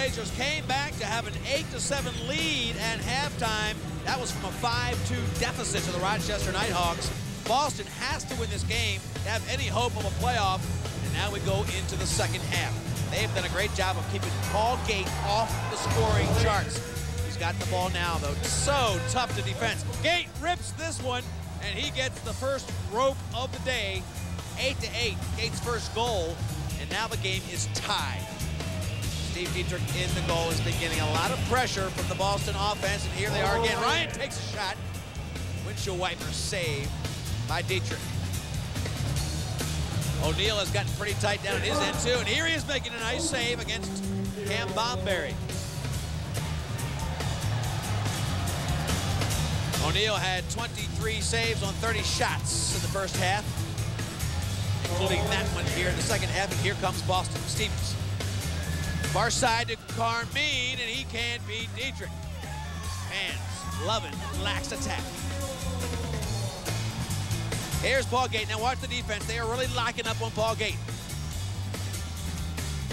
Blazers came back to have an 8-7 lead at halftime. That was from a 5-2 deficit to the Rochester Knighthawks. Boston has to win this game to have any hope of a playoff. And now we go into the second half. They've done a great job of keeping Paul Gate off the scoring charts. He's got the ball now, though. So tough to defense. Gate rips this one, and he gets the first rope of the day. 8-8, Gate's first goal, and now the game is tied. Steve Dietrich in the goal has been getting a lot of pressure from the Boston offense, and here they are again. Ryan takes a shot. Windshield wiper save by Dietrich. O'Neal has gotten pretty tight down at his end, too, and here he is making a nice save against Cam Bomberry. O'Neal had 23 saves on 30 shots in the first half, including that one here in the second half, and here comes Boston. Stevens. Far side to Carmine, and he can't beat Dietrich. Fans loving lax attack. Here's Paul Gate. Now watch the defense. They are really locking up on Paul Gate.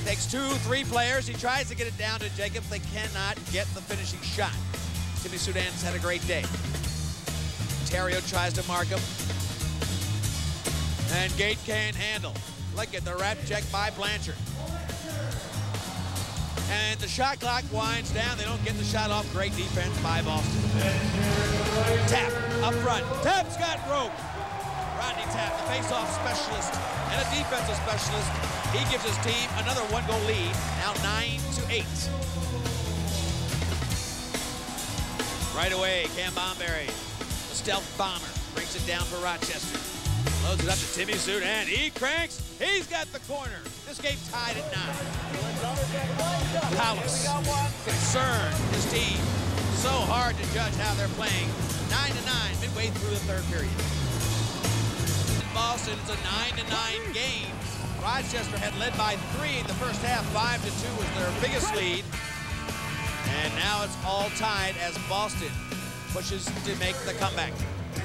Takes 2-3 players. He tries to get it down to Jacobs. They cannot get the finishing shot. Timmy Sudan's had a great day. Terrio tries to mark him. And Gate can't handle. Look at the wrap check by Blanchard. And the shot clock winds down. They don't get the shot off. Great defense by Boston. Tap up front. Tap's got rope. Rodney Tapp, the face-off specialist and a defensive specialist. He gives his team another one-goal lead, now 9-8. Right away, Cam Bomberry, the stealth bomber, brings it down for Rochester. Loads it up to Timmy Sudan. He cranks. He's got the corner. This game tied at 9. Powis, concerned, his team. So hard to judge how they're playing. 9-9, midway through the third period. Boston, it's a 9-9 game. Rochester had led by 3 in the first half. 5-2 was their biggest lead. And now it's all tied as Boston pushes to make the comeback.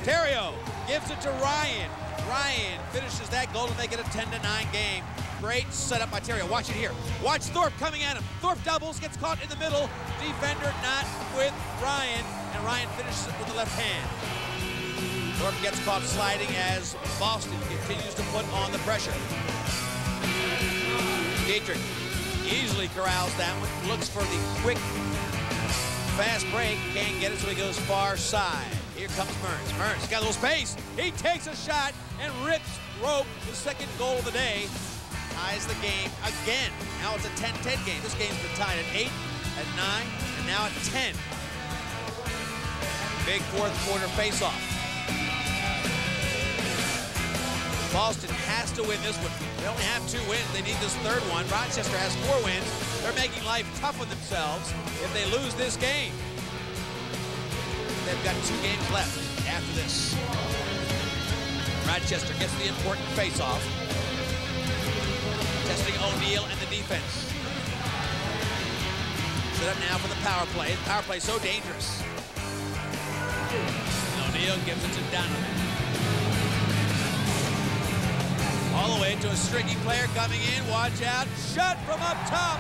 Terrio gives it to Ryan. Ryan finishes that goal to make it a 10-9 game. Great setup by Terrio. Watch it here. Watch Thorpe coming at him. Thorpe doubles, gets caught in the middle. Defender not with Ryan, and Ryan finishes it with the left hand. Thorpe gets caught sliding as Boston continues to put on the pressure. Dietrich easily corrals that one. Looks for the quick, fast break. Can't get it, so he goes far side. Here comes Merns. Merns got a little space. He takes a shot and rips rope. The second goal of the day. Ties the game again. Now it's a 10-10 game. This game's been tied at 8, at 9, and now at 10. Big fourth quarter face-off. Boston has to win this one. They only have 2 wins. They need this third one. Rochester has 4 wins. They're making life tough on themselves if they lose this game. They've got 2 games left after this. Rochester gets the important face-off. Testing O'Neal and the defense. Set up now for the power play. The power play is so dangerous. And O'Neal gives it to Donovan. All the way to a streaky player coming in. Watch out. Shot from up top.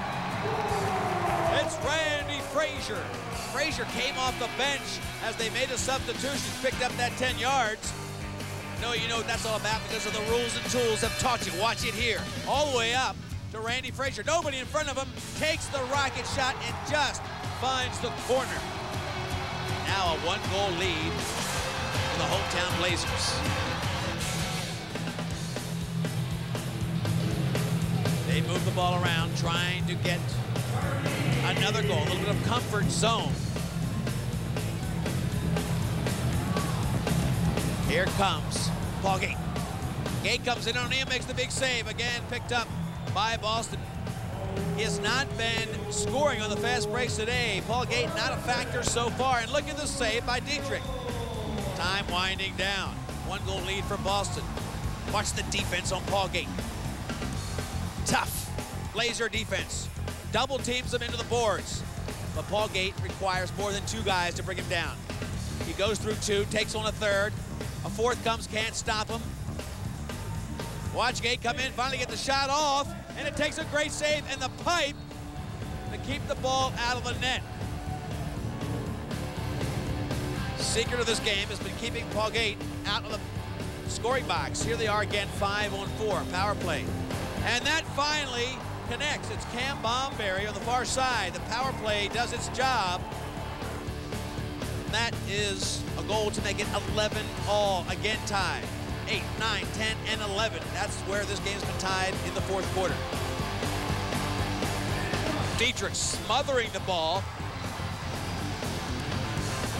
It's Randy Frazier. Frazier came off the bench as they made a substitution, picked up that 10 yards. No, you know what that's all about because of the rules and tools have taught you. Watch it here. All the way up to Randy Frazier. Nobody in front of him. Takes the rocket shot and just finds the corner. Now a 1-goal lead for the hometown Blazers. They move the ball around, trying to get another goal, a little bit of comfort zone. Here comes Paul Gate. Gate comes in on him, makes the big save. Again, picked up by Boston. He has not been scoring on the fast breaks today. Paul Gate not a factor so far. And look at the save by Dietrich. Time winding down. 1-goal lead for Boston. Watch the defense on Paul Gate. Tough Blazer defense. Double teams him into the boards. But Paul Gate requires more than 2 guys to bring him down. He goes through 2, takes on a 3rd. A 4th comes, can't stop him. Watch Gate come in, finally get the shot off, and it takes a great save, and the pipe. The keep the ball out of the net. Secret of this game has been keeping Paul Gate out of the scoring box. Here they are again, 5-on-4, power play. And that finally connects. It's Cam Bomberry on the far side. The power play does its job. That is a goal to make it 11-all, again tied. 8, 9, 10, and 11. That's where this game's been tied in the fourth quarter. Dietrich smothering the ball.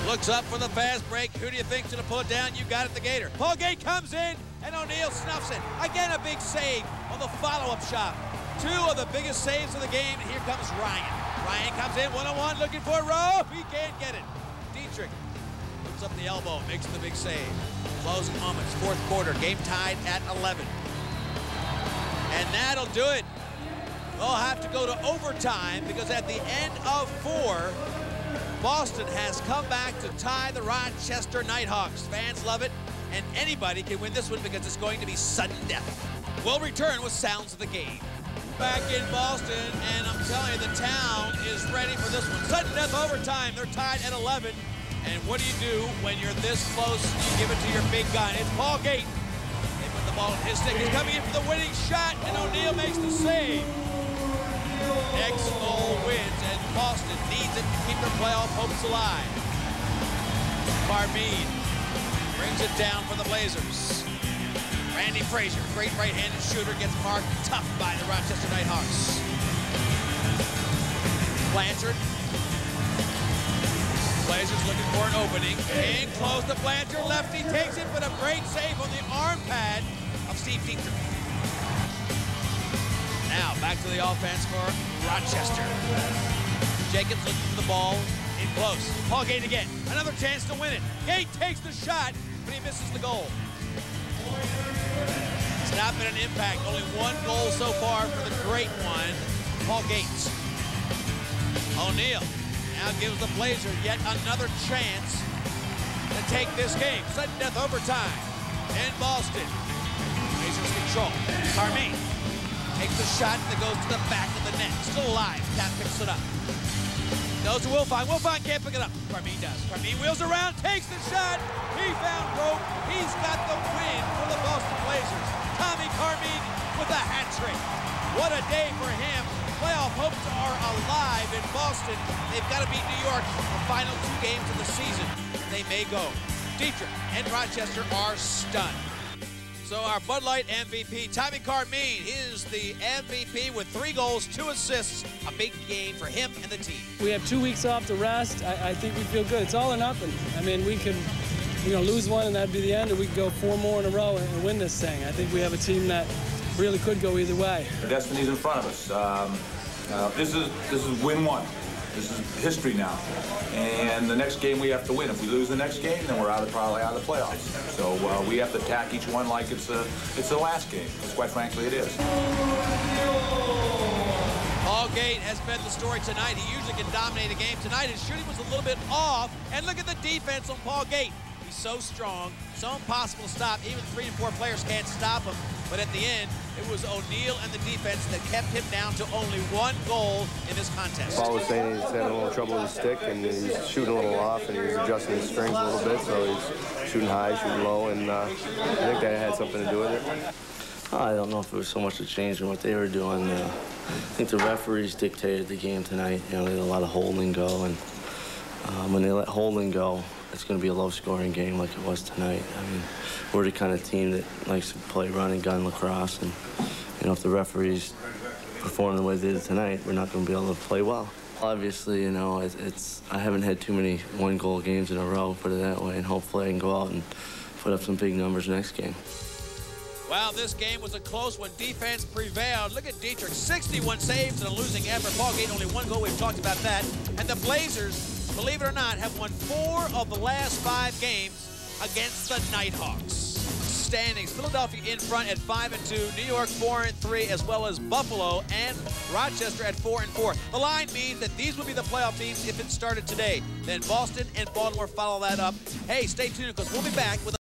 Looks up for the fast break. Who do you think's gonna pull it down? You got it, the Gator. Paul Gate comes in, and O'Neal snuffs it. Again, a big save on the follow-up shot. Two of the biggest saves of the game, and here comes Ryan. Ryan comes in one-on-one, looking for a row. He can't get it. Dietrich puts up the elbow, makes the big save. Closing moments, fourth quarter, game tied at 11. And that'll do it. They'll have to go to overtime because at the end of 4, Boston has come back to tie the Rochester Knighthawks. Fans love it, and anybody can win this one because it's going to be sudden death. We'll return with sounds of the game. Back in Boston, and I'm telling you, the town is ready for this one. Sudden death overtime. They're tied at 11. And what do you do when you're this close? You give it to your big gun. It's Paul Gate. They put the ball in his stick. He's coming in for the winning shot, and O'Neal makes the save. Next goal wins, and Boston needs it to keep their playoff hopes alive. Carmine brings it down for the Blazers. Randy Frazier, great right-handed shooter, gets marked tough by the Rochester Knighthawks. Blanchard. Blazers looking for an opening. In close to Blanchard. Lefty takes it, but a great save on the arm pad of Steve Dietrich. Now back to the offense for Rochester. Jacobs looking for the ball in close. Paul Gate again. Another chance to win it. Gate takes the shot, but he misses the goal. It's not been an impact. Only one goal so far for the great one, Paul Gates. O'Neal now gives the Blazers yet another chance to take this game. Sudden death overtime in Boston. Blazers control. Carmine takes the shot that goes to the back of the net. Still alive. Cat picks it up. Goes to Wilfine. Wilfine can't pick it up. Carmine does. Carmine wheels around, takes the shot. He found rope. He's got the win for the Boston Blazers. Tommy Carmine with a hat trick. What a day for him. Playoff hopes are alive in Boston. They've got to beat New York the final 2 games of the season. They may go. Dietrich and Rochester are stunned. So our Bud Light MVP, Tommy Carmine, is the MVP with 3 goals, 2 assists. A big game for him and the team. We have 2 weeks off to rest. I think we feel good. It's all or nothing. I mean, we could lose one and that'd be the end, or we could go 4 more in a row and win this thing. I think we have a team that really could go either way. The destiny's in front of us. This is win 1. This is history now. And the next game we have to win. If we lose the next game, then we're probably out of the playoffs. So we have to attack each one like it's the last game, because quite frankly it is. Paul Gate has been the story tonight. He usually can dominate a game. Tonight his shooting was a little bit off. And look at the defense on Paul Gate. He's so strong, so impossible to stop. Even 3 and 4 players can't stop him. But at the end, it was O'Neal and the defense that kept him down to only 1 goal in this contest. Paul was saying he's having a little trouble with his stick, and he's shooting a little off, and he's adjusting his strings a little bit, so he's shooting high, shooting low, and I think that had something to do with it. I don't know if it was so much a change in what they were doing. I think the referees dictated the game tonight. They had a lot of holding go, and when they let holding go, it's going to be a low-scoring game like it was tonight. I mean, we're the kind of team that likes to play run and gun lacrosse, and if the referees perform the way they did tonight, we're not going to be able to play well. Obviously, I haven't had too many 1-goal games in a row, put it that way, and hopefully I can go out and put up some big numbers next game. Wow, this game was a close one. Defense prevailed. Look at Dietrich, 61 saves and a losing effort. Paul Gate only 1 goal. We've talked about that. And the Blazers, believe it or not, have won 4 of the last 5 games against the Knighthawks. Standings, Philadelphia in front at 5-2, New York 4-3, as well as Buffalo and Rochester at 4-4. The line means that these would be the playoff teams if it started today. Then Boston and Baltimore follow that up. Hey, stay tuned because we'll be back with